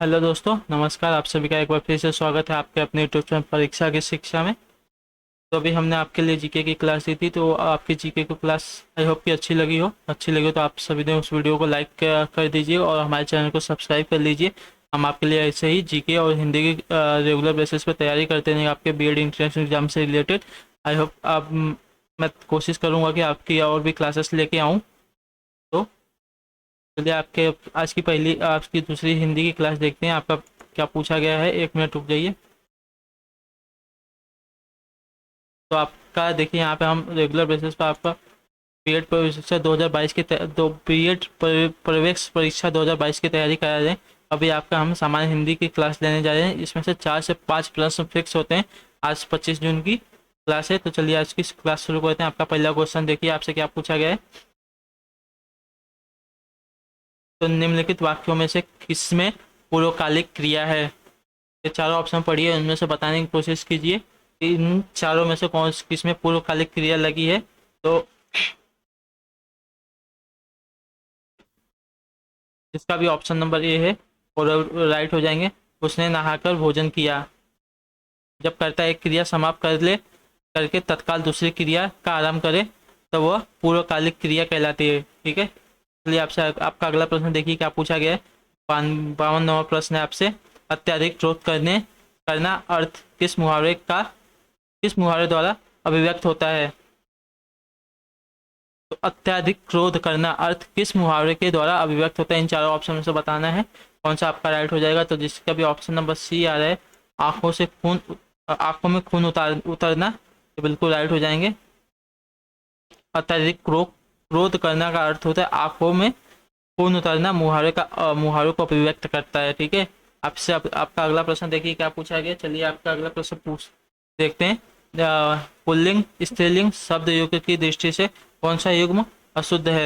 Hello दोस्तों, नमस्कार। आप सभी का एक बार फिर से स्वागत है आपके अपने यूट्यूब चैनल परीक्षा की शिक्षा में। तो अभी हमने आपके लिए जीके की क्लास दी थी, तो आपकी जीके की क्लास आई होप कि अच्छी लगी हो तो आप सभी ने उस वीडियो को लाइक कर दीजिए और हमारे चैनल को सब्सक्राइब कर लीजिए। हम आपके लिए ऐसे ही जीके और हिंदी की रेगुलर बेसिस पर तैयारी करते रहेंगे आपके बीएड इंट्रेंस एग्जाम से रिलेटेड। आई होप आप मैं कोशिश करूँगा कि आपकी और भी क्लासेस लेके आऊँ। तो चलिए आपके आज की दूसरी हिंदी की क्लास देखते हैं। आपका क्या पूछा गया है, 1 मिनट रुक जाइए। तो आपका देखिए, यहाँ पे हम रेगुलर बेसिस पर आपका बीएड परीक्षा 2022 की दो बीएड प्रवेश परीक्षा 2022 की तैयारी करा रहे हैं। अभी आपका हम सामान्य हिंदी की क्लास लेने जा रहे हैं। इसमें से 4 से 5 प्रश्न फिक्स होते हैं। आज 25 जून की क्लास है, तो चलिए आज की क्लास शुरू करते हैं। आपका पहला क्वेश्चन देखिए, आपसे क्या पूछा गया है। तो निम्नलिखित वाक्यों में से किसमें पूर्वकालिक क्रिया है। ये चारों ऑप्शन पढ़िए, उनमें से बताने की कोशिश कीजिए कि इन चारों में से किसमें पूर्वकालिक क्रिया लगी है। तो इसका भी ऑप्शन नंबर ए है और राइट हो जाएंगे। उसने नहाकर भोजन किया। जब कर्ता एक क्रिया समाप्त कर ले करके तत्काल दूसरी क्रिया का आरंभ करे तो वह पूर्वकालिक क्रिया कहलाती है। ठीक है, चलिए आपसे आपका अगला प्रश्न देखिए क्या पूछा गया है। 52वां प्रश्न है आपसे। अत्यधिक क्रोध करना अर्थ किस मुहावरे द्वारा अभिव्यक्त होता है। तो अत्यधिक क्रोध करना अर्थ किस मुहावरे के द्वारा अभिव्यक्त होता है, इन चारों ऑप्शन में से बताना है कौन सा आपका राइट हो जाएगा। तो जिसका भी ऑप्शन नंबर सी आ रहा है, आंखों में खून उतरना, ये बिल्कुल राइट हो जाएंगे। अत्यधिक क्रोध करना का अर्थ होता है आंखों में खून उतरना, मुहावरे को अभिव्यक्त करता है। ठीक है, आपका अगला प्रश्न देखिए क्या पूछा गया। चलिए आपका अगला प्रश्न पूछ देखते हैं। पुल्लिंग स्त्रीलिंग शब्द युग्म की दृष्टि से कौन सा युग्म अशुद्ध है।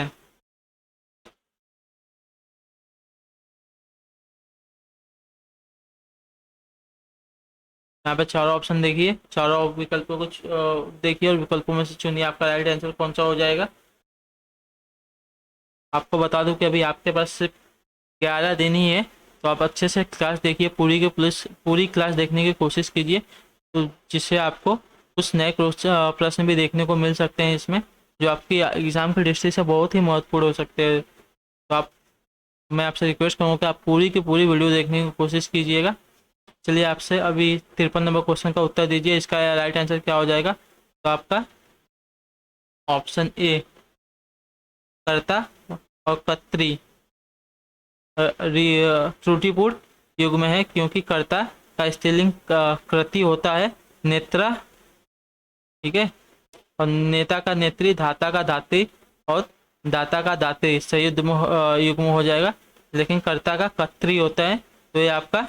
यहाँ पे चारों ऑप्शन देखिए, चारों विकल्पों को देखिए और विकल्पों में से चुनिए आपका राइट आंसर कौन सा हो जाएगा। आपको बता दूं कि अभी आपके पास सिर्फ 11 दिन ही है, तो आप अच्छे से क्लास देखिए, पूरी क्लास देखने की कोशिश कीजिए, तो जिससे आपको कुछ नए प्रश्न भी देखने को मिल सकते हैं इसमें, जो आपकी एग्जाम की दृष्टि से बहुत ही महत्वपूर्ण हो सकते हैं। तो मैं आपसे रिक्वेस्ट करूँगा कि आप पूरी की पूरी वीडियो देखने की कोशिश कीजिएगा। चलिए आपसे अभी 53 नंबर क्वेश्चन का उत्तर दीजिए, इसका राइट आंसर क्या हो जाएगा। तो आपका ऑप्शन ए कर्ता और कर्त्री त्रुटिपूर्ण युग में है, क्योंकि कर्ता का स्त्रीलिंग कृति होता है नेत्रा। ठीक है, और नेता का नेत्री, धाता का धात्री और दाता का दात्री संयुक्त युग्म हो जाएगा, लेकिन कर्ता का कर्त्री होता है। तो ये आपका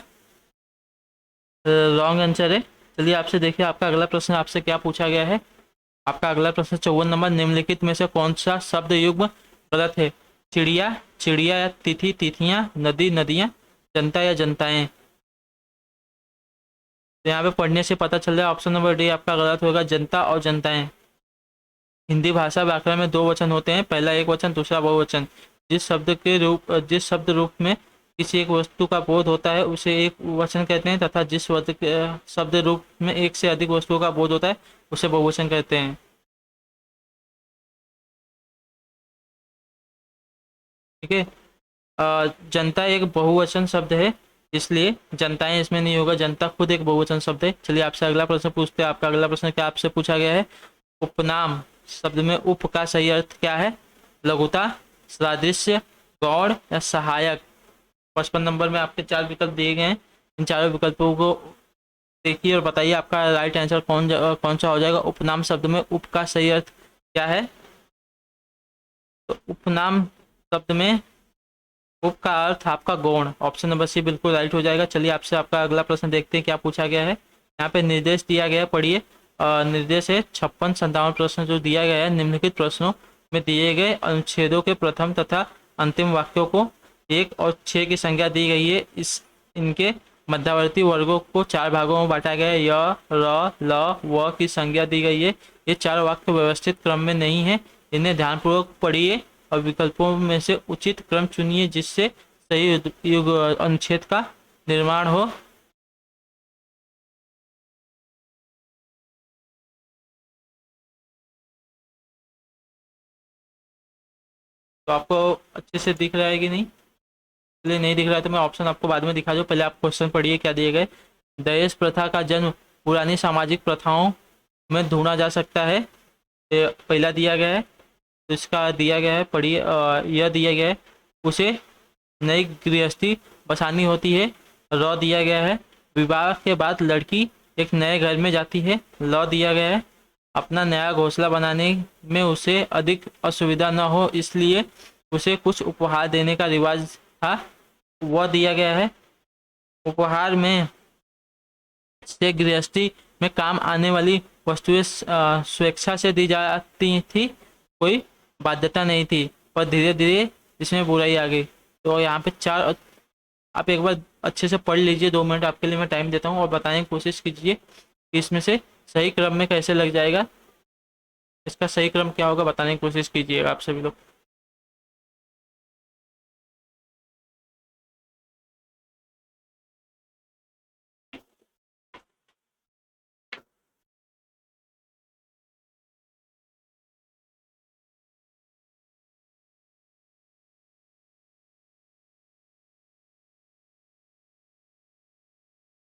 रॉन्ग आंसर है। चलिए आपसे देखिए आपका अगला प्रश्न आपसे क्या पूछा गया है। आपका अगला प्रश्न 54 नंबर। निम्नलिखित में से कौन सा शब्द युग्म गलत है। चिड़िया चिड़िया या तिथि तिथियां, नदी नदियां, जनता या जनताएं। तो यहाँ पे पढ़ने से पता चल रहा है ऑप्शन नंबर डी आपका गलत होगा, जनता और जनताएं। हिंदी भाषा व्याकरण में 2 वचन होते हैं, पहला एक वचन, दूसरा बहुवचन। जिस शब्द रूप में किसी एक वस्तु का बोध होता है उसे एक वचन कहते हैं, तथा जिस शब्द रूप में एक से अधिक वस्तुओं का बोध होता है उसे बहुवचन कहते हैं। ठीक है, जनता एक बहुवचन शब्द है, इसलिए जनताएं इसमें नहीं होगा, जनता खुद एक बहुवचन शब्द है। चलिए आपसे अगला प्रश्न पूछते हैं। आपका अगला प्रश्न क्या आपसे पूछा गया है। उपनाम शब्द में उप का सही अर्थ क्या है। लघुता, सादृश्य, गौड़ या सहायक। 55 नंबर में आपके 4 विकल्प दिए गए हैं, इन चारों विकल्पों को देखिए और बताइए आपका राइट आंसर कौन सा हो जाएगा। उपनाम शब्द में उप का सही अर्थ क्या है। तो उपनाम शब्द में उप का अर्थ आपका गौण, ऑप्शन नंबर सी बिल्कुल राइट हो जाएगा। चलिए आपसे आपका अगला प्रश्न देखते हैं क्या पूछा गया है। यहाँ पे निर्देश दिया गया है, पढ़िए। निर्देश है 56-57 प्रश्न जो दिया गया है। निम्नलिखित प्रश्नों में दिए गए अनुच्छेदों के प्रथम तथा अंतिम वाक्यों को 1 और 6 की संज्ञा दी गई है। इनके मध्यवर्ती वर्गों को 4 भागों में बांटा गया है। य, र, ल, व की संज्ञा दी गई है। ये 4 वाक्य व्यवस्थित क्रम में नहीं है, इन्हें ध्यानपूर्वक पढ़िए और विकल्पों में से उचित क्रम चुनिए जिससे सही युग अनुच्छेद का निर्माण हो। तो आपको अच्छे से दिख रहा है कि नहीं? इसलिए नहीं दिख रहा है तो मैं ऑप्शन आपको बाद में दिखा दूँ, पहले आप क्वेश्चन पढ़िए क्या दिए गए। दहेज प्रथा का जन्म पुरानी सामाजिक प्रथाओं में ढूंढा जा सकता है, ये पहला दिया गया है। तो इसका दिया गया है, पढ़िए, यह दिया गया है उसे नई गृहस्थी बसानी होती है। रॉ दिया गया है विवाह के बाद लड़की एक नए घर में जाती है। लॉ दिया गया है अपना नया घोंसला बनाने में उसे अधिक असुविधा न हो इसलिए उसे कुछ उपहार देने का रिवाज था। वह दिया गया है उपहार में से गृहस्थी में काम आने वाली वस्तुएं स्वेच्छा से दी जाती थी, कोई बाध्यता नहीं थी, पर धीरे धीरे इसमें बुराई आ गई। तो यहाँ पे चार, आप एक बार अच्छे से पढ़ लीजिए, 2 मिनट आपके लिए मैं टाइम देता हूँ और बताने की कोशिश कीजिए कि इसमें से सही क्रम में कैसे लग जाएगा, इसका सही क्रम क्या होगा, बताने की कोशिश कीजिएगा आप सभी लोग।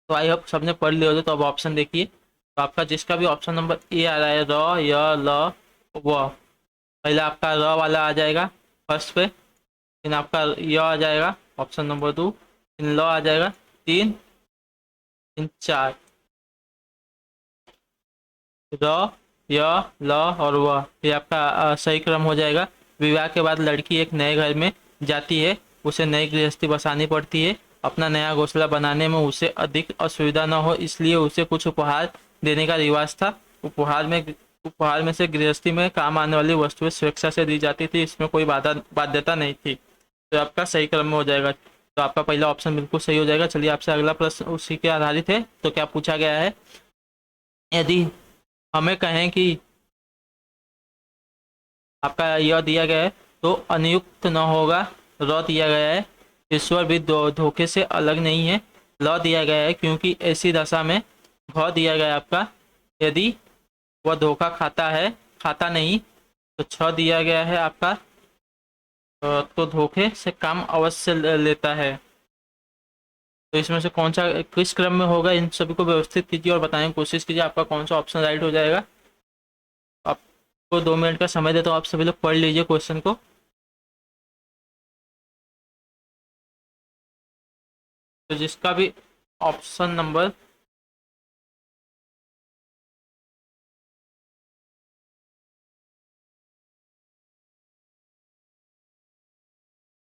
तो आई होप सबने पढ़ लिया होगा। तो अब ऑप्शन देखिए, तो आपका जिसका भी ऑप्शन नंबर ए आ रहा है, र, य, ल, व, पहले आपका र वाला आ जाएगा फर्स्ट पे, फिर आपका य आ जाएगा ऑप्शन नंबर 2, फिर ल आ जाएगा 3, फिर 4, र, य, ल और व, ये आपका सही क्रम हो जाएगा। विवाह के बाद लड़की एक नए घर में जाती है, उसे नई गृहस्थी बसानी पड़ती है, अपना नया घोंसला बनाने में उसे अधिक असुविधा न हो इसलिए उसे कुछ उपहार देने का रिवाज था। उपहार में से गृहस्थी में काम आने वाली वस्तुएं स्वेच्छा से दी जाती थी, इसमें कोई बाध्यता नहीं थी। तो आपका सही क्रम में हो जाएगा। तो आपका पहला ऑप्शन बिल्कुल सही हो जाएगा। चलिए आपसे अगला प्रश्न उसी के आधारित है। तो क्या पूछा गया है, यदि हमें कहें कि आपका यह दिया गया है तो अनियुक्त न होगा। र दिया गया है ईश्वर भी धोखे से अलग नहीं है। ल दिया गया है क्योंकि ऐसी दशा में। घ दिया गया है आपका यदि वह धोखा खाता नहीं। तो छ दिया गया है आपका तो धोखे से काम अवश्य लेता है। तो इसमें से कौन सा किस क्रम में होगा, इन सभी को व्यवस्थित कीजिए और बताने की कोशिश कीजिए आपका कौन सा ऑप्शन राइट हो जाएगा। आपको 2 मिनट का समय देता हूँ, आप सभी लोग पढ़ लीजिए क्वेश्चन को। तो जिसका भी ऑप्शन नंबर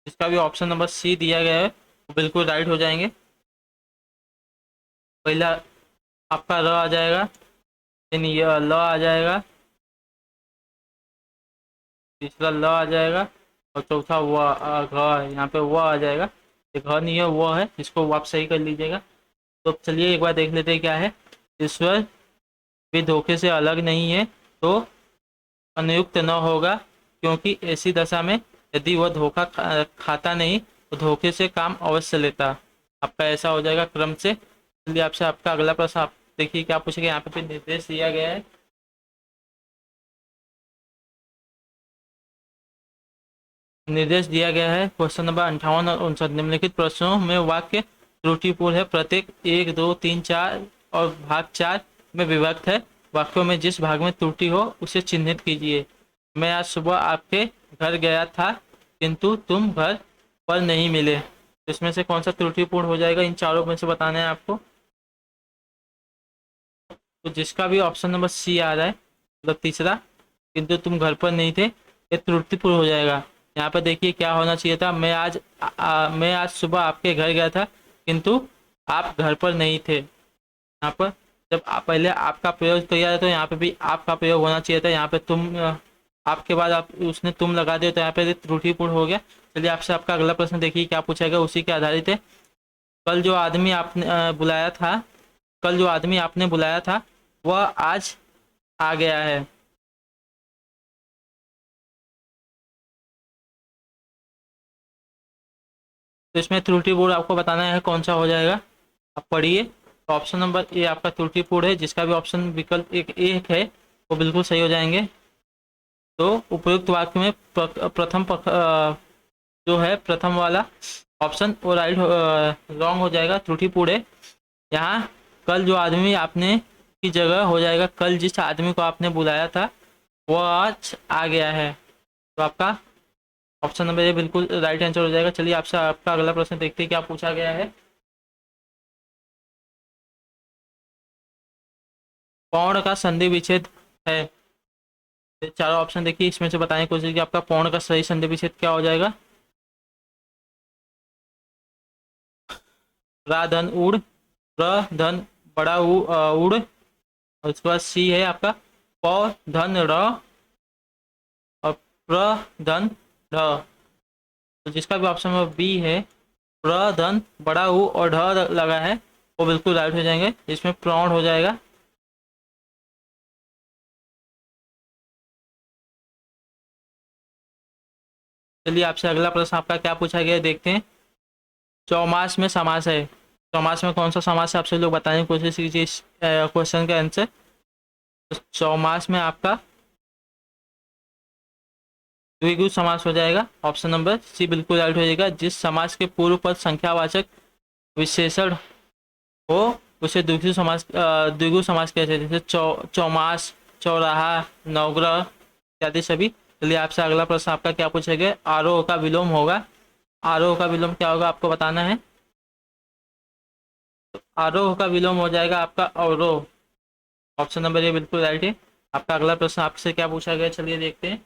जिसका भी ऑप्शन नंबर सी दिया गया है वो बिल्कुल राइट हो जाएंगे। पहला आपका र आ जाएगा, फिर ये ल आ जाएगा, तीसरा ल आ जाएगा और चौथा व घ, यहाँ पे वो आ जाएगा। ये घ नहीं है वो है, इसको आप सही कर लीजिएगा। तो चलिए एक बार देख लेते हैं क्या है। ईश्वर भी धोखे से अलग नहीं है तो अनियुक्त न होगा क्योंकि ऐसी दशा में यदि वह धोखा खाता नहीं तो धोखे से काम अवश्य लेता। आपका ऐसा हो जाएगा क्रम से। चलिए आपसे आपका अगला प्रश्न आप देखिए क्या पूछेगा। यहाँ पे निर्देश दिया गया है, क्वेश्चन नंबर 58 और 59 निम्नलिखित प्रश्नों में वाक्य त्रुटिपूर्ण है, प्रत्येक 1, 2, 3, 4 और भाग 4 में विभक्त है। वाक्यों में जिस भाग में त्रुटि हो उसे चिन्हित कीजिए। मैं आज सुबह आपके घर गया था किंतु तुम घर पर नहीं मिले। इसमें से कौन सा त्रुटिपूर्ण हो जाएगा, इन चारों में से बताना है आपको। तो जिसका भी ऑप्शन नंबर सी आ रहा है, मतलब तीसरा, किंतु तुम घर पर नहीं थे, ये त्रुटिपूर्ण हो जाएगा। यहाँ पर देखिए क्या होना चाहिए था, मैं आज सुबह आपके घर गया था किंतु आप घर पर नहीं थे। यहाँ पर जब पहले आपका प्रयोग किया है तो यहाँ पे भी आपका प्रयोग होना चाहिए था। यहाँ पे तुम आपके बाद आप उसने तुम लगा दिया तो यहाँ पे त्रुटिपूर्ण हो गया। चलिए आपसे आपका अगला प्रश्न देखिए क्या पूछा गया, उसी के आधारित है। कल जो आदमी आपने बुलाया था कल जो आदमी आपने बुलाया था वह आज आ गया है। तो इसमें त्रुटिपूर्ण आपको बताना है कौन सा हो जाएगा, आप पढ़िए। तो ऑप्शन नंबर ए आपका त्रुटिपूर्ण है, जिसका भी ऑप्शन विकल्प एक है वो बिल्कुल सही हो जाएंगे। तो उपयुक्त वाक्य में जो है प्रथम वाला ऑप्शन वो राइट रॉन्ग हो जाएगा, त्रुटिपूर्ण है। यहाँ कल जो आदमी आपने की जगह हो जाएगा कल जिस आदमी को आपने बुलाया था वो आज आ गया है। तो आपका ऑप्शन नंबर ए बिल्कुल राइट आंसर हो जाएगा। चलिए आपसे आपका अगला प्रश्न देखते हैं क्या पूछा गया है। पौण का संधि विच्छेद है। ये चारों ऑप्शन देखिए, इसमें से बताने की कोशिश की आपका पौण का सही संधि विच्छेद क्या हो जाएगा। रा धन उड़, र धन बड़ा उड़, और उसके बाद सी है आपका प धन र और प्र धन ढ। तो जिसका भी ऑप्शन नंबर बी है प्र धन बड़ा ऊ और ढ लगा है वो बिल्कुल राइट हो जाएंगे, इसमें प्रौढ़ हो जाएगा। चलिए आपसे अगला प्रश्न आपका क्या पूछा गया है, देखते हैं। चौमास में समास है। चौमास में कौन सा समास है, आपसे लोग बताने की कोशिश कीजिए इस क्वेश्चन का आंसर। तो चौमास में आपका द्विगु समास हो जाएगा, ऑप्शन नंबर सी बिल्कुल राइट हो जाएगा। जिस समास के पूर्व पद संख्यावाचक विशेषण हो उसे द्विगु समास कहते हैं, जैसे चौमास, चौराहा, नवग्रह इत्यादि सभी। चलिए आपसे अगला प्रश्न आपका क्या पूछा गया, आरोह का विलोम होगा। आरोह का विलोम क्या होगा आपको बताना है। तो आरोह का विलोम हो जाएगा आपका अवरोह, ऑप्शन नंबर ए बिल्कुल राइट है। आपका अगला प्रश्न आपसे क्या पूछा गया, चलिए देखते हैं।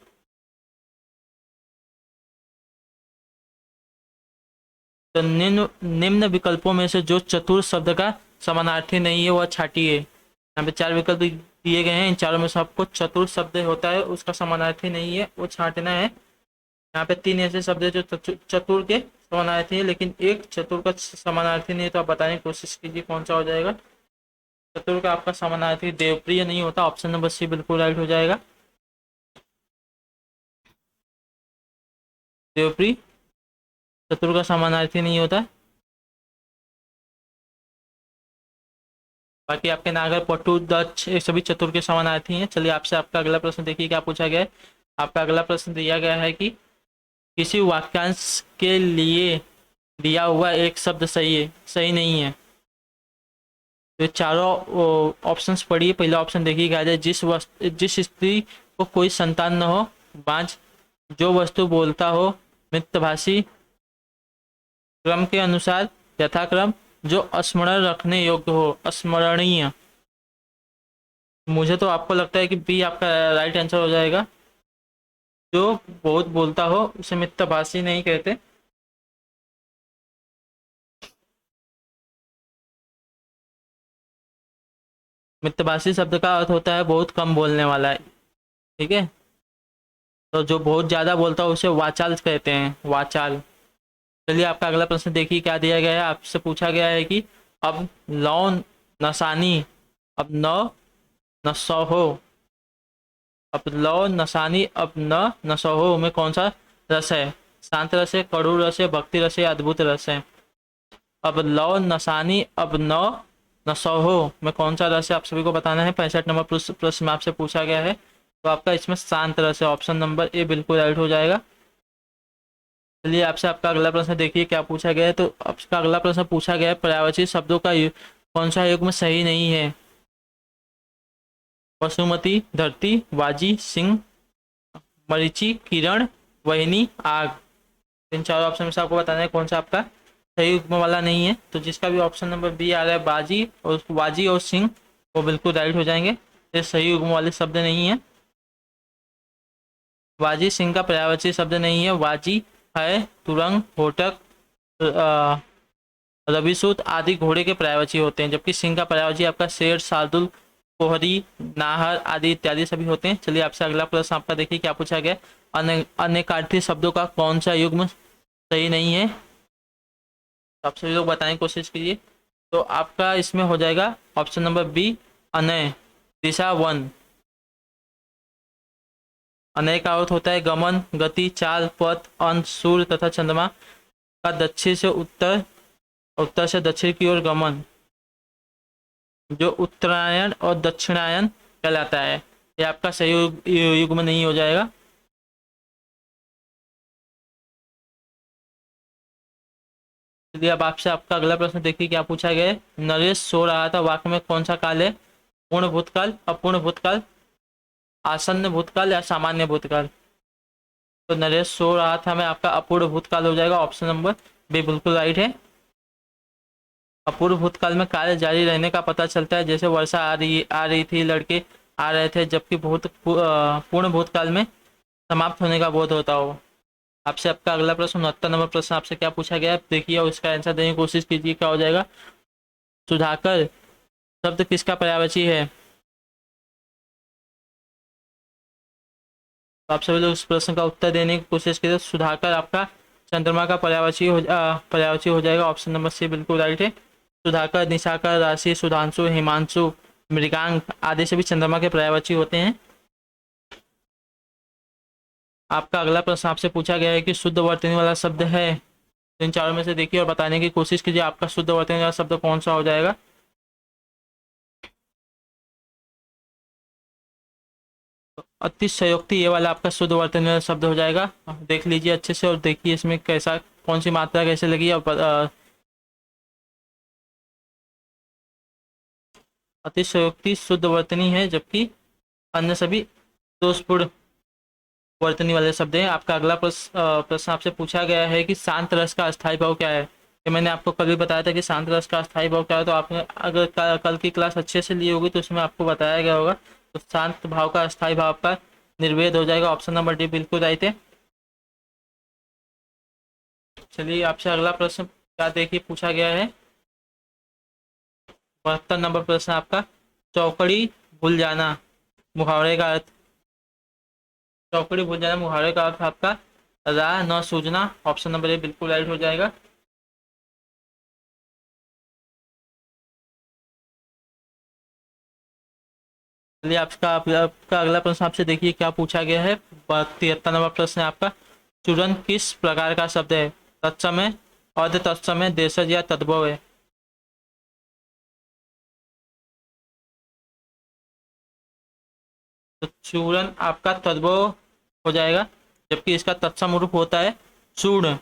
तो निम्न विकल्पों में से जो चतुर शब्द का समानार्थी नहीं है वह छाटिए। यहाँ पे चार विकल्प दिए गए हैं, इन चारों में से आपको चतुर शब्द होता है उसका समानार्थी नहीं है वो छांटना है। यहाँ पे तीन ऐसे शब्द है जो चतुर के समानार्थी है, लेकिन एक चतुर का समानार्थी नहीं है, तो आप बताने की कोशिश कीजिए कौन सा हो जाएगा। चतुर का आपका समानार्थी देवप्रिय नहीं होता, ऑप्शन नंबर सी बिल्कुल राइट हो जाएगा। देवप्रिय चतुर का समानार्थी नहीं होता। बाकी आपके नागर, पट्टू, दक्ष ये सभी चतुर के समानार्थी हैं। चलिए आपसे आपका अगला प्रश्न देखिए क्या पूछा गया है। आपका अगला प्रश्न दिया गया है कि किसी वाक्यांश के लिए दिया हुआ एक शब्द सही नहीं है। तो चारों ऑप्शंस पढ़िए। पहला ऑप्शन देखिए क्या है, जिस स्त्री को कोई संतान न हो, बांझ, जो वस्तु बोलता हो, मितभाषी, क्रम के अनुसार, यथाक्रम, जो स्मरण रखने योग्य हो, स्मरणीय। मुझे तो आपको लगता है कि बी आपका राइट आंसर हो जाएगा। जो बहुत बोलता हो उसे मितभाषी नहीं कहते। मितभाषी शब्द का अर्थ होता है बहुत कम बोलने वाला है, ठीक है। तो जो बहुत ज्यादा बोलता है उसे वाचाल कहते हैं, वाचाल। चलिए आपका अगला प्रश्न देखिए क्या दिया गया है। आपसे पूछा गया है कि अब लौ नसानी, अब नौ नसहो, अब लौ नसानी, अब न नसहो में कौन सा रस है। शांत रस है, कड़ू रस है, भक्ति रस है, अद्भुत रस है। अब लौ नसानी, अब नौ नसहो में कौन सा रस है आप सभी को बताना है। 65 नंबर प्रश्न में आपसे पूछा गया है। तो आपका इसमें शांत रस है, ऑप्शन नंबर ए बिल्कुल राइट हो जाएगा। चलिए आपसे आपका अगला प्रश्न देखिए क्या पूछा गया है। तो आपका अगला प्रश्न पूछा गया है पर्यायवाची शब्दों का कौन सा युग्म सही नहीं है। वसुमती, धरती, वाजी, सिंह, मरीचि, किरण, वहिनी, आग। इन चारों ऑप्शन में से आपको बताना है कौन सा आपका सही युग्म वाला नहीं है। तो जिसका भी ऑप्शन नंबर बी आ रहा है बाजी और वाजी और सिंह वो बिल्कुल राइट हो जाएंगे, ये सही युग्म वाले शब्द नहीं है। वाजी सिंह का पर्यायवाची शब्द नहीं है। वाजी है तुरंग, होटक, रविसूत आदि घोड़े के पर्यायवाची होते हैं, जबकि सिंह का पर्यायवाची आपका शेर, शार्दुल, कोहरी, नाहर आदि इत्यादि सभी होते हैं। चलिए आपसे अगला प्रश्न आपका देखिए क्या पूछा गया। अनेकार्थी शब्दों का कौन सा युग्म सही नहीं है, आप सभी लोग बताने की कोशिश कीजिए। तो आपका इसमें हो जाएगा ऑप्शन नंबर बी अनय, दिशा, वन। अनय का अर्थ होता है गमन, गति, चाल, पथ, अंश, सूर्य तथा चंद्रमा। का दक्षिण से उत्तर, उत्तर से दक्षिण की ओर गमन, जो उत्तरायण और दक्षिणायन कहलाता है। ये आपका सही युग्म नहीं हो जाएगा। चलिए अब आपसे आपका अगला प्रश्न देखिए क्या पूछा गया है। नरेश सो रहा था, वाक्य में कौन सा काल है? पूर्ण भूतकाल, अपूर्ण भूतकाल, आसन्न भूतकाल या सामान्य भूतकाल? तो नरेश सो रहा था में आपका अपूर्ण भूतकाल हो जाएगा। ऑप्शन नंबर बी बिल्कुल राइट है। अपूर्व भूतकाल में कार्य जारी रहने का पता चलता है, जैसे वर्षा आ रही थी, लड़के आ रहे थे, जबकि पूर्ण भूतकाल में समाप्त होने का बोध होता हो। आपसे आपका अगला प्रश्न 69 नंबर प्रश्न आपसे क्या पूछा गया है देखिए और इसका आंसर देने की कोशिश कीजिए। क्या हो जाएगा? सुधाकर शब्द किसका पर्यायवाची है? तो आप सभी लोग इस प्रश्न का उत्तर देने की कोशिश कीजिए। सुधाकर आपका चंद्रमा का पर्यायवाची हो जाएगा। ऑप्शन नंबर सी बिल्कुल राइट है। सुधाकर, निशाकर, राशि, सुधांशु, हिमांशु, मृगांक आदि सभी चंद्रमा के पर्यायवाची होते हैं। आपका अगला प्रश्न आपसे पूछा गया है कि शुद्ध वर्तनी वाला शब्द है, इन चारों में से देखिए और बताने की कोशिश कीजिए आपका शुद्ध वर्तनी वाला शब्द कौन सा हो जाएगा। अतिशयोक्ति ये वाला आपका शुद्ध वर्तनी वाला शब्द हो जाएगा। देख लीजिए अच्छे से और देखिए इसमें कैसा, कौन सी मात्रा कैसे लगी और अतिशयोक्ति शुद्ध वर्तनी है, जबकि अन्य सभी दोषपूर्ण वर्तनी वाले शब्द हैं। आपका अगला प्रश्न आपसे पूछा गया है कि शांत रस का अस्थायी भाव क्या है। ये मैंने आपको कल भी बताया था कि शांत रस का अस्थायी भाव क्या है, तो आपने अगर कल की क्लास अच्छे से ली होगी तो उसमें आपको बताया गया होगा। तो शांत भाव का अस्थायी भाव का निर्वेद हो जाएगा। ऑप्शन नंबर डी बिल्कुल राइट है। चलिए आपसे अगला प्रश्न क्या देखिए पूछा गया है। 72 नंबर प्रश्न आपका, चौकड़ी भूल जाना मुहावरे का अर्थ। चौकड़ी भूल जाना मुहावरे का अर्थ आपका राह न सूझना। ऑप्शन नंबर ए बिल्कुल राइट हो जाएगा। चलिए आपका अगला प्रश्न आपसे देखिए क्या पूछा गया है। 73 नंबर प्रश्न है आपका, चूरन किस प्रकार का शब्द है? तत्समय, अर्ध तत्समय, देशज या तद्भव है? तो चूरन आपका तद्भव हो जाएगा, जबकि इसका तत्सम रूप होता है चूर्ण।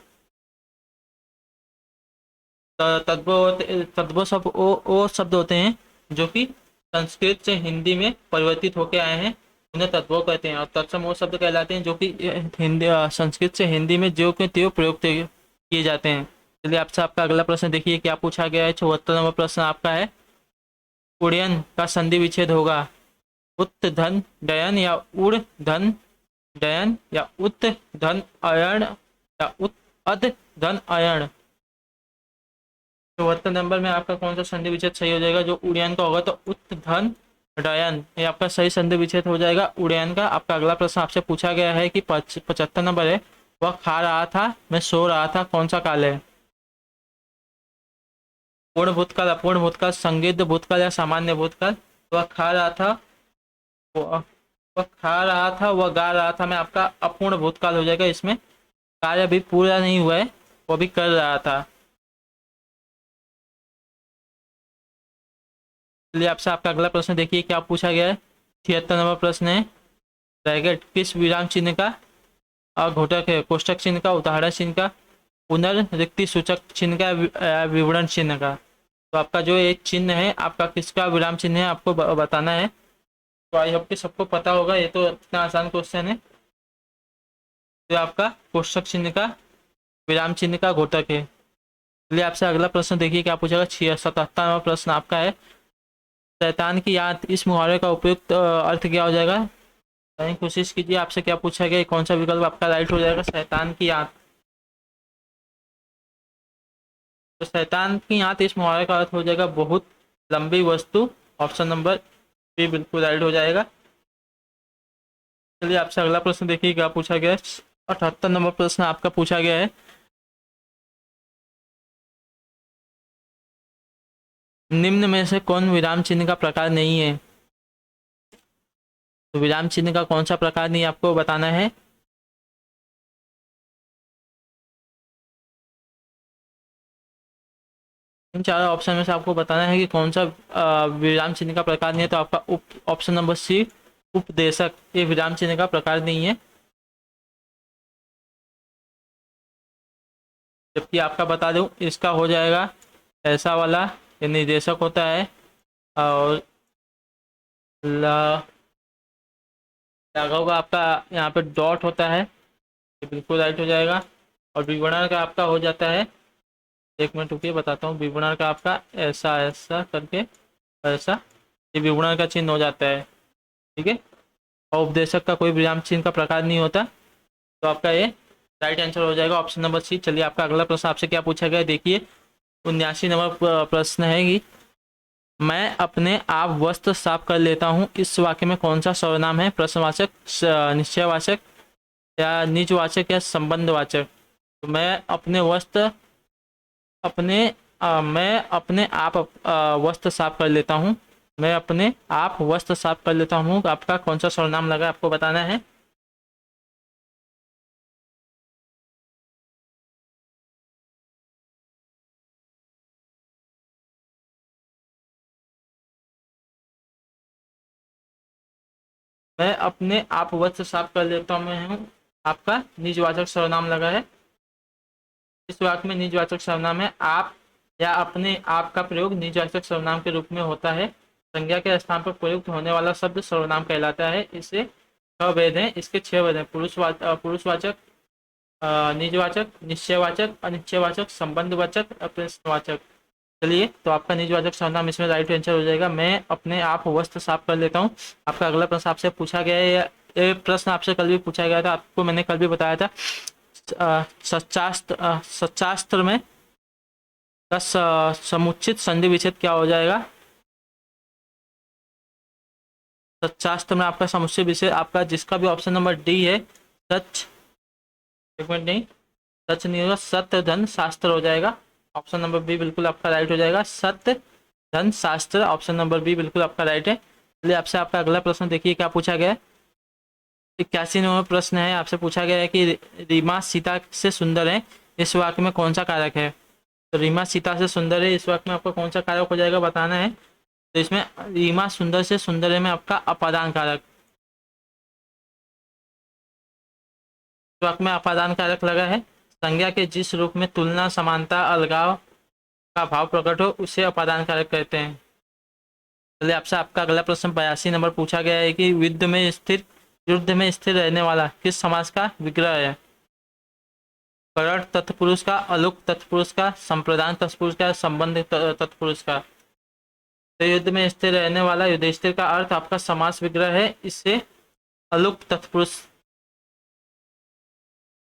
तद्भव शब्द वो शब्द होते हैं जो कि संस्कृत से हिंदी में परिवर्तित होकर आए हैं, उन्हें तद्भव कहते हैं। और तत्सम वो शब्द कहलाते हैं जो कि हिंदी संस्कृत से हिंदी में जो के त्यों प्रयोग किए जाते हैं। चलिए आपसे आपका अगला प्रश्न देखिए क्या पूछा गया है। 74 नंबर प्रश्न आपका है, उड़यन का संधि विच्छेद होगा उत धन डयन या उड़ धन डयन या उत धन अयण या उत अध धन अयण? 74 नंबर में आपका कौन सा संधि विच्छेद सही हो जाएगा? जो उड़ियन का होगा तो उत धन डयन ये आपका सही संधि विच्छेद हो जाएगा उड़यन का। आपका अगला प्रश्न आपसे पूछा गया है कि 75 नंबर है, वह खा रहा था मैं सो रहा था कौन सा काल है? पूर्ण भूतकाल, अपूर्ण भूतकाल, संदिग्ध भूतकाल या सामान्य भूतकाल? वह खा रहा था, वह वह खा रहा था, वह गा रहा था में आपका अपूर्ण भूतकाल हो जाएगा। इसमें कार्य अभी पूरा नहीं हुआ है, वो भी कर रहा था। चलिए आपसे आपका अगला प्रश्न देखिए क्या पूछा गया है। 76 नंबर प्रश्न है, ब्रैकेट किस विराम चिन्ह का घोटक है? कोष्टक चिन्ह का, उदाहरण चिन्ह का, पुनर्रिक्ति सूचक चिन्ह का, विवरण चिन्ह का? तो आपका जो एक चिन्ह है आपका किसका विराम चिन्ह है आपको बताना है। तो आई होप कि सबको पता होगा, ये तो इतना आसान क्वेश्चन है। तो आपका कोष्टक चिन्ह का विराम चिन्ह का घोटक है। चलिए आपसे अगला प्रश्न देखिए क्या पूछेगा। 77 नंबर प्रश्न आपका है, शैतान की याद इस मुहावरे का उपयुक्त अर्थ क्या हो जाएगा? कहीं कोशिश कीजिए आपसे क्या पूछा गया, कौन सा विकल्प आपका राइट हो जाएगा? शैतान की याद, तो शैतान की याद इस मुहावरे का अर्थ हो जाएगा बहुत लंबी वस्तु। ऑप्शन नंबर बी बिल्कुल राइट हो जाएगा। चलिए आपसे अगला प्रश्न देखिए क्या पूछा गया है। 78 नंबर प्रश्न आपका पूछा गया है, निम्न में से कौन विराम चिन्ह का प्रकार नहीं है? तो विराम चिन्ह का कौन सा प्रकार नहीं आपको बताना है। इन चारों ऑप्शन में से आपको बताना है कि कौन सा विराम चिन्ह का प्रकार नहीं है। तो आपका ऑप्शन नंबर सी उपदेशक, ये विराम चिन्ह का प्रकार नहीं है। जबकि आपका बता दूं इसका हो जाएगा ऐसा वाला, ये निर्देशक होता है। और लाघव का आपका यहाँ पे डॉट होता है, ये बिल्कुल राइट हो जाएगा। और विवरण का आपका हो जाता है, एक मिनट रुकिए बताता हूँ। विवरण का आपका ऐसा ऐसा करके ऐसा, ये विवरण का चिन्ह हो जाता है, ठीक है। और उपदेशक का कोई विराम चिन्ह का प्रकार नहीं होता। तो आपका ये राइट आंसर हो जाएगा ऑप्शन नंबर सी। चलिए आपका अगला प्रश्न आपसे क्या पूछा गया है, देखिए 79 नंबर प्रश्न है कि मैं अपने आप वस्त्र साफ कर लेता हूँ, इस वाक्य में कौन सा सर्वनाम है? प्रश्नवाचक, निश्चयवाचक, या निजवाचक, या संबंधवाचक? तो मैं अपने आप वस्त्र साफ कर लेता हूँ, मैं अपने आप वस्त्र साफ कर लेता हूँ, आपका कौन सा सर्वनाम लगा आपको बताना है। मैं अपने आप वस्त्र साफ कर लेता हूँ, आपका निजवाचक सर्वनाम लगा है। इस वाक्य में निजवाचक सर्वनाम है आप या अपने आप का प्रयोग निजवाचक सर्वनाम के रूप में होता है। संज्ञा के स्थान पर प्रयुक्त होने वाला शब्द सर्वनाम कहलाता है। इसे 6 भेद हैं, इसके 6 भेद हैं। पुरुषवाचक, निजवाचक, निश्चयवाचक, अनिश्चयवाचक, संबंधवाचक, प्रश्नवाचक। चलिए तो आपका निजवाचक सर्वनाम इसमें राइट आंसर हो जाएगा। मैं अपने आप वस्त्र साफ कर लेता हूँ। आपका अगला प्रश्न आपसे पूछा गया है, ये प्रश्न आपसे कल भी पूछा गया था, आपको मैंने कल भी बताया था। सच्चास्त्र में का समुचित संधि विच्छेद क्या हो जाएगा? सच्चास्त्र में आपका समुचित विच्छेद आपका जिसका भी ऑप्शन नंबर डी है, सच, एक मिनट, नहीं, सच नहीं होगा, सत्य धन शास्त्र हो जाएगा। ऑप्शन नंबर बी बिल्कुल आपका राइट हो जाएगा, सत्य धन शास्त्र। ऑप्शन नंबर बी बिल्कुल आपका राइट है। चलिए आपसे आपका अगला प्रश्न देखिए क्या पूछा गया है। 81 नंबर प्रश्न है, आपसे पूछा गया है कि रीमा सीता से सुंदर है, इस वाक्य में कौन सा कारक है? तो रीमा सीता से सुंदर है, इस वाक्य में आपका कौन सा कारक हो जाएगा बताना है। तो इसमें रीमा सुंदर से सुंदर है में आपका अपादान कारक, इस वाक्य में अपादान कारक लगा है। संज्ञा के जिस रूप में तुलना, समानता, अलगाव का भाव प्रकट हो उसे अपादान कारक कहते हैं। चलिए आपसे आपका अगला प्रश्न 82 नंबर पूछा गया है कि युद्ध में स्थिर रहने वाला किस समास का विग्रह है? करण तत्पुरुष का, अलुक तत्पुरुष का, संप्रदान तत्पुरुष का, संबंध तत्पुरुष का? तो युद्ध में स्थिर रहने वाला युधिष्ठिर का अर्थ आपका समास विग्रह है, इससे अलुक तत्पुरुष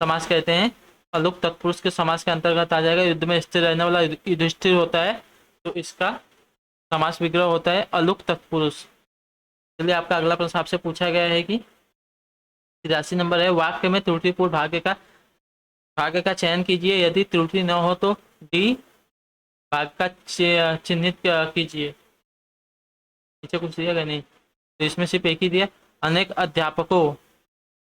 समास कहते हैं। अलुक तत्पुरुष के समास के अंतर्गत आ जाएगा। युद्ध में स्थिर रहने वाला युधिष्ठिर होता है, तो इसका समास विग्रह होता है अलुक तत्पुरुष। चलिए आपका अगला प्रश्न आपसे पूछा गया है कि 83 नंबर है, वाक्य में त्रुटिपूर्ण भाग्य का चयन कीजिए, यदि त्रुटि न हो तो डी भाग का चिन्हित कीजिए। नीचे कुछ दिया गया नहीं, तो इसमें सिर्फ एक ही दिया। अनेक अध्यापकों,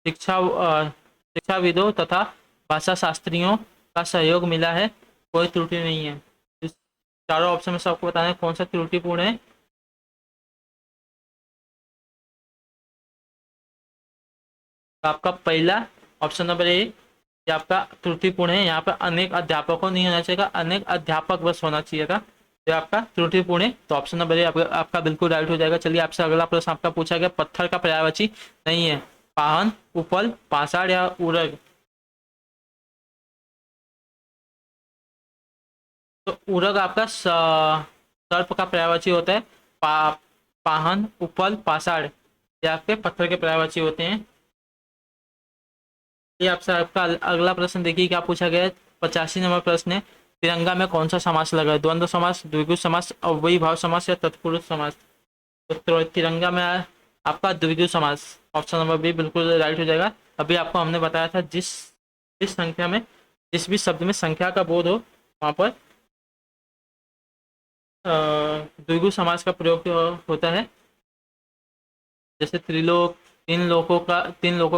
शिक्षाविदों तथा भाषा शास्त्रियों का सहयोग मिला है, कोई त्रुटि नहीं है। इस चारों ऑप्शन में से आपको बताना है कौन सा त्रुटिपूर्ण है। तो आपका पहला ऑप्शन नंबर ए, ये आपका त्रुटिपूर्ण है। यहाँ पर अनेक अध्यापकों नहीं होना चाहिए, अनेक अध्यापक बस होना चाहिए था। ये आपका त्रुटिपूर्ण है, तो ऑप्शन नंबर ए आपका बिल्कुल राइट हो जाएगा। चलिए आपसे अगला प्रश्न आपका पूछा गया, पत्थर का पर्यायवाची नहीं है, पाहन, उपल, पाषाण या उरग? तो उरग आपका सर्प का पर्यायवाची होता है। पाहन, उपल, पाषाण ये आपके पत्थर के पर्यायवाची होते हैं। ये आपसे आपका अगला प्रश्न देखिए क्या पूछा गया है। 85 नंबर प्रश्न है, तिरंगा में कौन सा समास लगा है? द्वंद्व समास, द्विगु समास, अव्ययी भाव समास या तत्पुरुष समास? तो तिरंगा में आपका द्विगु समास, ऑप्शन नंबर बी बिल्कुल राइट हो जाएगा। अभी आपको हमने बताया था जिस संख्या में, जिस भी शब्द में संख्या का बोध हो वहां पर द्विगु समास का प्रयोग होता है। जैसे त्रिलोक, तीन लोकों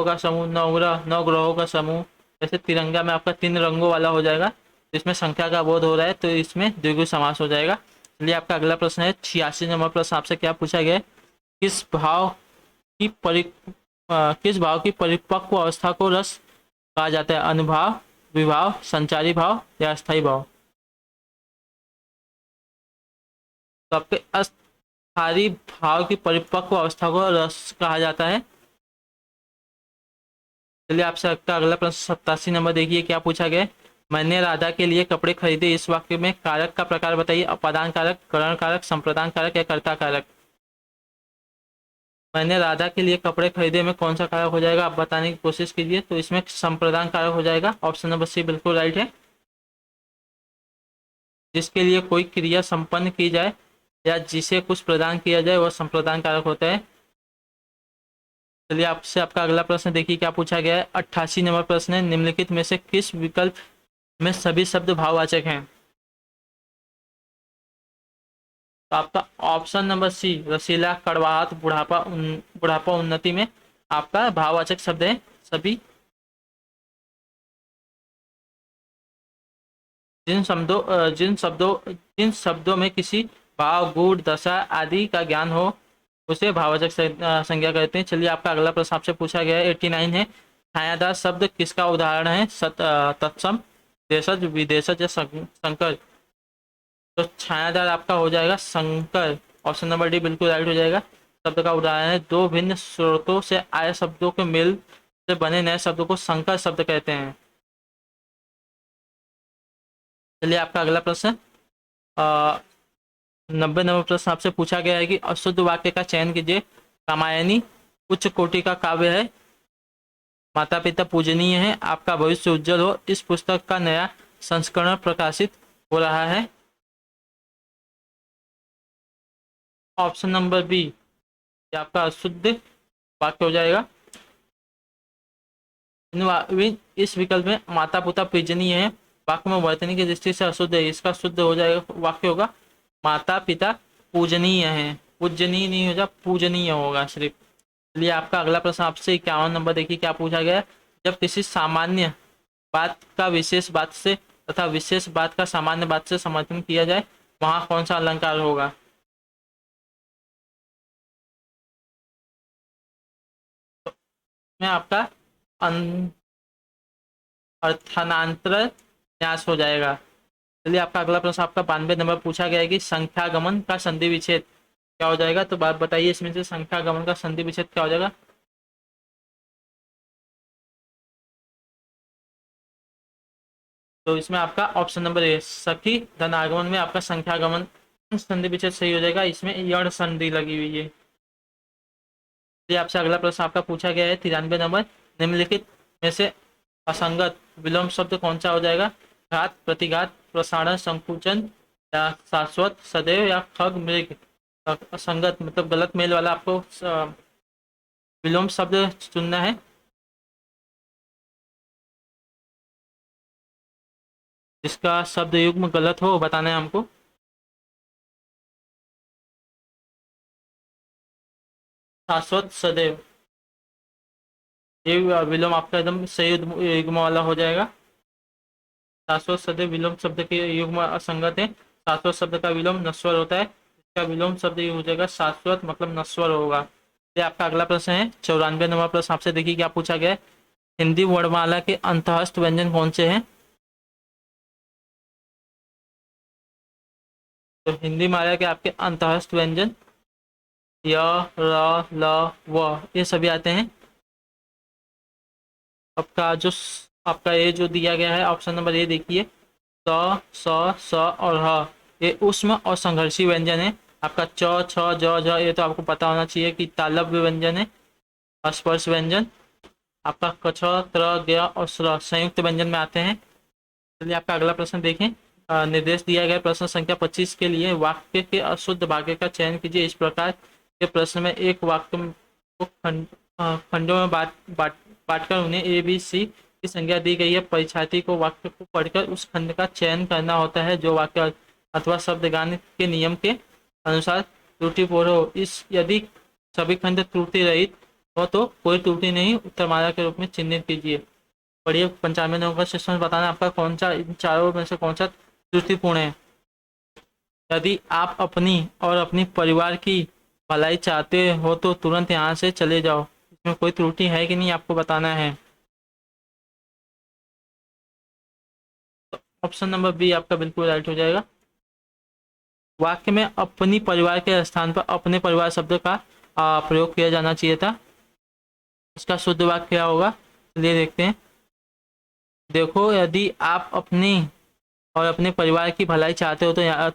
का समूह, नौ ग्रहों का समूह। जैसे तिरंगा में आपका 3 रंगों वाला हो जाएगा, तो इसमें संख्या का बोध हो रहा है, तो इसमें द्विगु समास हो जाएगा। चलिए आपका अगला प्रश्न है 86 नंबर प्रश्न आपसे क्या पूछा गया है, किस भाव की किस भाव की परिपक्व अवस्था को रस कहा जाता है, अनुभाव, विभाव, संचारी भाव या अस्थाई भाव। तो आपके अस्थाई भाव की परिपक्व अवस्था को रस कहा जाता है। चलिए आपसे अगला प्रश्न 87 नंबर देखिए क्या पूछा गया है, मैंने राधा के लिए कपड़े खरीदे, इस वाक्य में कारक का प्रकार बताइए, अपादान कारक, करण कारक, संप्रदान कारक या कर्ता कारक। मैंने राधा के लिए कपड़े खरीदे में कौन सा कारक हो जाएगा, आप बताने की कोशिश कीजिए। तो इसमें संप्रदान कारक हो जाएगा, ऑप्शन नंबर सी बिल्कुल राइट है। जिसके लिए कोई क्रिया संपन्न की जाए या जिसे कुछ प्रदान किया जाए वह संप्रदान कारक होता है। चलिए आपसे आपका अगला प्रश्न देखिए क्या पूछा गया है, 88 नंबर प्रश्न है, निम्नलिखित में से किस विकल्प में सभी शब्द भाववाचक हैं। तो आपका ऑप्शन नंबर सी रसीला, कड़वाहट, बुढ़ापा, उन्नति में आपका भाववाचक शब्द है सभी। जिन शब्दों में किसी भाव, गुण, दशा आदि का ज्ञान हो उसे भाववाचक संज्ञा कहते हैं। चलिए आपका अगला प्रश्न आपसे पूछा गया है 89 है, छायादार शब्द किसका उदाहरण है, तत्सम, देशज, विदेशज या संकर। तो छायादार आपका हो जाएगा संकर, ऑप्शन नंबर डी बिल्कुल राइट हो जाएगा। शब्द का उदाहरण है, दो भिन्न स्रोतों से आए शब्दों के मेल से बने नए शब्दों को संकर शब्द कहते हैं। चलिए आपका अगला प्रश्न 90 नंबर प्रश्न आपसे पूछा गया है कि अशुद्ध वाक्य का चयन कीजिए। रामायणी उच्च कोटि का काव्य है, माता पिता पूजनीय है, आपका भविष्य उज्जवल हो, इस पुस्तक का नया संस्करण प्रकाशित हो रहा है। ऑप्शन नंबर बी ये आपका अशुद्ध वाक्य हो जाएगा। इस विकल्प में माता पिता पूजनीय है, वाक्य में वर्तनी की दृष्टि से अशुद्ध है, इसका शुद्ध हो जाएगा वाक्य होगा माता पिता पूजनीय है, पूजनीय नहीं हो जा पूजनीय होगा सिर्फ। चलिए आपका अगला प्रश्न आपसे 51 नंबर देखिए क्या पूछा गया है, जब किसी सामान्य बात का विशेष बात से तथा विशेष बात का सामान्य बात से समर्थन किया जाए वहां कौन सा अलंकार होगा। में आपका अर्थांतर न्यास हो जाएगा। चलिए आपका अगला प्रश्न आपका 92 नंबर पूछा गया है कि संख्यागमन का संधि विच्छेद क्या हो जाएगा। तो बात बताइए इसमें से संख्यागमन का संधि विच्छेद क्या हो जाएगा। तो इसमें आपका ऑप्शन नंबर ए सखी धन आगमन में आपका संख्यागमन संधि विच्छेद सही हो जाएगा, इसमें यण संधि लगी हुई है। चलिए आपसे अगला प्रश्न आपका पूछा गया है 93 नंबर, निम्नलिखित में से असंगत विलोम शब्द कौन सा हो जाएगा, घात, प्रतिघात, प्रसारण, संकुचन या शाश्वत, सदैव या खग, मृग। असंगत मतलब गलत मेल वाला आपको विलोम शब्द चुनना है। जिसका शब्द युग्म गलत हो बताना है हमको। शाश्वत, सदैव, ये विलोम आपका एकदम सही युग्म वाला हो जाएगा। शाश्वत सदैव विलोम शब्द के युग्म असंगत है। शाश्वत शब्द का विलोम नश्वर होता है, इसका विलोम शब्द ये हो जाएगा शाश्वत मतलब नश्वर होगा। ये आपका अगला प्रश्न है 94 नंबर प्रश्न आपसे देखिए क्या पूछा गया है, हिंदी वर्णमाला के अंतःस्थ व्यंजन कौन से हैं। तो हिंदी माला के आपके अंतःस्थ व्यंजन य, र, ल, व ये सभी आते हैं। आपका जो आपका ये जो दिया गया है ऑप्शन नंबर ए देखिए, त, स और ह ये उष्म और संघर्षी व्यंजन है। आपका च, छ, ज, झ ये तो आपको पता होना चाहिए कि तालव्य व्यंजन है। स्पर्श व्यंजन आपका कछ, त्र, ग और स्र संयुक्त व्यंजन में आते हैं। चलिए आपका अगला प्रश्न देखें, निर्देश दिया गया प्रश्न संख्या 25 के लिए वाक्य के अशुद्ध भाग्य का चयन कीजिए। इस प्रकार के प्रश्न में एक वाक्य को खंडों में बांटकर उन्हें ए बी सी की संज्ञा दी गई है। परीक्षार्थी को वाक्य को पढ़कर उस खंड का चयन करना होता है जो वाक्य अथवा शब्दगान के नियम के अनुसार त्रुटिपूर्ण हो। इस यदि सभी खंड त्रुटि रहित हो तो कोई त्रुटि नहीं उत्तरमाला के रूप में चिन्हित कीजिए। बढ़िया 95 नंबर का क्वेश्चन बताना आपका कौन सा इन चारों में से कौन सा त्रुटिपूर्ण है। यदि आप अपनी और अपनी परिवार की भलाई चाहते हो तो तुरंत यहाँ से चले जाओ। इसमें कोई त्रुटि है कि नहीं आपको बताना है। ऑप्शन नंबर बी आपका बिल्कुल राइट हो जाएगा। वाक्य में अपनी परिवार के स्थान पर अपने परिवार शब्द का प्रयोग किया जाना चाहिए था। इसका शुद्ध वाक्य क्या होगा, चलिए देखते हैं। देखो, यदि आप अपनी और अपने परिवार की भलाई चाहते हो तो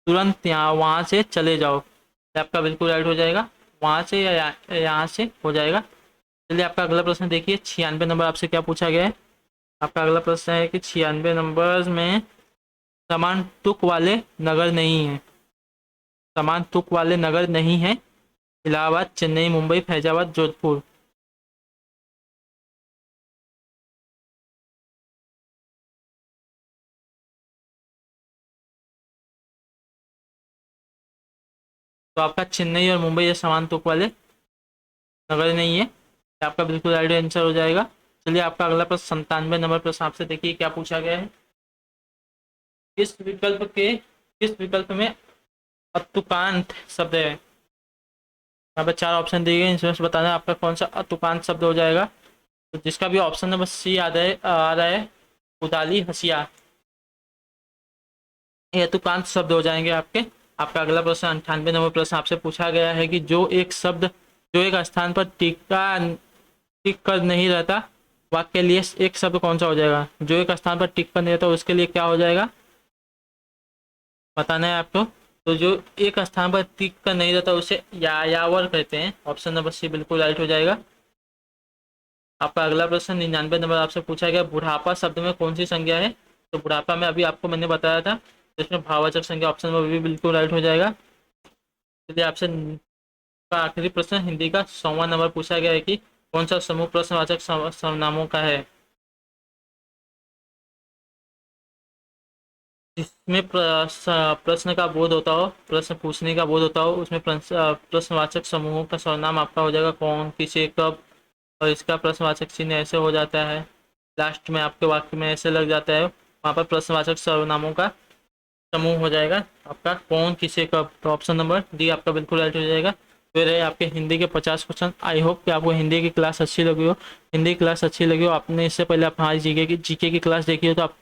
तुरंत यहाँ वहाँ से चले जाओ। ये आपका बिल्कुल राइट हो जाएगा। वहाँ से या यहाँ से हो जाएगा। चलिए आपका अगला प्रश्न देखिए। 96 नंबर आपसे क्या पूछा गया है। आपका अगला प्रश्न है कि 96 नंबर में समान तुक वाले नगर नहीं है। समान तुक वाले नगर नहीं है। इलाहाबाद, चेन्नई, मुंबई, फैजाबाद, जोधपुर। तो आपका चेन्नई और मुंबई ये समान तुक वाले नगर नहीं है। ये आपका बिल्कुल राइट आंसर हो जाएगा। चलिए आपका अगला प्रश्न 97 नंबर प्रश्न आपसे देखिए क्या पूछा गया है। किस विकल्प में अतुकांत शब्द है। यहाँ पर 4 ऑप्शन दिए गए, इसमें से बताना है आपका कौन सा अतुकांत शब्द हो जाएगा। तो जिसका भी ऑप्शन नंबर सी आ रहा है, उदाली, हसिया, ये अतुकांत शब्द हो जाएंगे आपके। आपका अगला प्रश्न 98 नंबर प्रश्न आपसे पूछा गया है कि जो एक स्थान पर टिक कर नहीं रहता, वाक्य के लिए एक शब्द कौन सा हो जाएगा। जो एक स्थान पर टिक कर नहीं रहता उसके लिए क्या हो जाएगा, बताना है आपको। तो जो एक स्थान पर टिक कर नहीं रहता उसे यायावर कहते हैं। ऑप्शन नंबर सी बिल्कुल राइट हो जाएगा। आपका अगला प्रश्न 99 नंबर आपसे पूछा गया, बुढ़ापा शब्द में कौन सी संज्ञा है। तो बुढ़ापा में अभी आपको मैंने बताया था, तो इसमें भाववाचक संज्ञा, ऑप्शन नंबर भी बिल्कुल राइट हो जाएगा। चलिए आपसे का आखिरी प्रश्न हिंदी का 100वां नंबर पूछा गया है कि कौन सा समूह प्रश्नवाचक सर्वनामों का है। जिसमें प्रश्न का बोध होता हो, प्रश्न पूछने का बोध होता हो, उसमें प्रश्नवाचक समूहों का सर्वनाम आपका हो जाएगा कौन, किसे, कब। और इसका प्रश्नवाचक चिन्ह ऐसे हो जाता है, लास्ट में आपके वाक्य में ऐसे लग जाता है, वहाँ पर प्रश्नवाचक सर्वनामों का समूह हो जाएगा आपका कौन, किसे, कब। तो ऑप्शन नंबर डी आपका बिल्कुल राइट हो जाएगा। फिर है आपके हिंदी के 50 क्वेश्चन। आई होप कि आपको हिंदी की क्लास अच्छी लगी हो। हिंदी क्लास अच्छी लगी हो, आपने इससे पहले आप हमारी जीके की क्लास देखी हो तो आप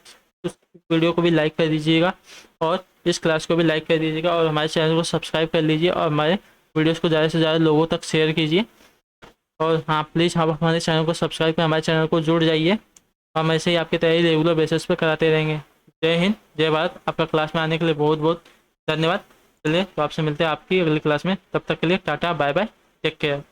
उस वीडियो को भी लाइक कर दीजिएगा और इस क्लास को भी लाइक कर दीजिएगा और हमारे चैनल को सब्सक्राइब कर लीजिए और हमारे वीडियोज़ को ज़्यादा से ज़्यादा लोगों तक शेयर कीजिए। और हाँ, प्लीज़ आप हमारे चैनल को सब्सक्राइब कर हमारे चैनल को जुड़ जाइए। हम ऐसे ही आपकी तैयारी रेगुलर बेसिस पे कराते रहेंगे। जय हिंद, जय भारत। आपका क्लास में आने के लिए बहुत बहुत धन्यवाद। चलिए तो आपसे मिलते हैं आपकी अगली क्लास में। तब तक के लिए tata, bye bye, take care.